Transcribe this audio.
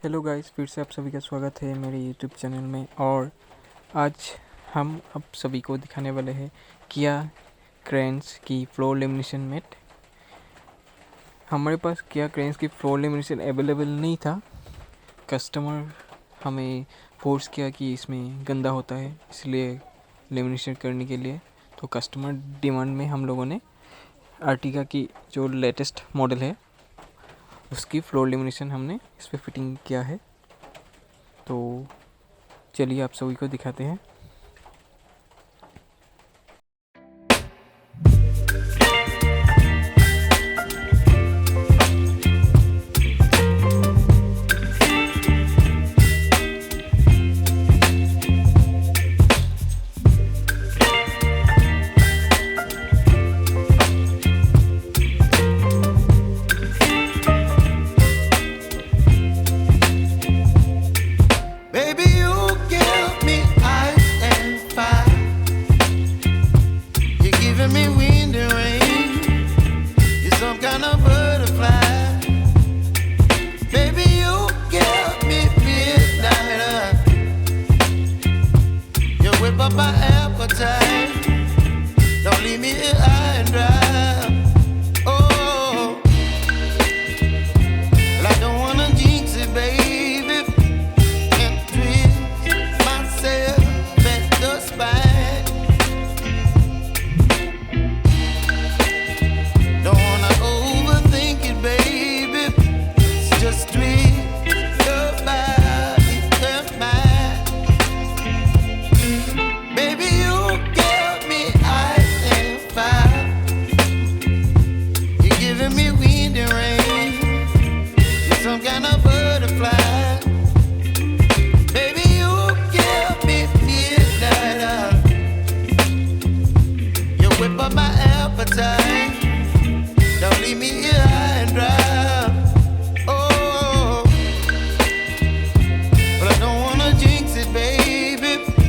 Hello guys, फिर से आप सभी का स्वागत है मेरे यूट्यूब चैनल में। और आज हम आप सभी को दिखाने वाले हैं किया क्रेन्स की फ्लोर लेमिनेशन मैट। हमारे पास किया क्रेन्स की फ्लोर लेमिनेशन अवेलेबल नहीं था। कस्टमर हमें फोर्स किया कि इसमें गंदा होता है, इसलिए लेमिनेशन करने के लिए। तो कस्टमर डिमांड में हम लोगों ने अर्टिगा की जो लेटेस्ट मॉडल है उसकी फ्लोर लेमिनेशन हमने इस पर फिटिंग किया है। तो चलिए आप सभी को दिखाते हैं।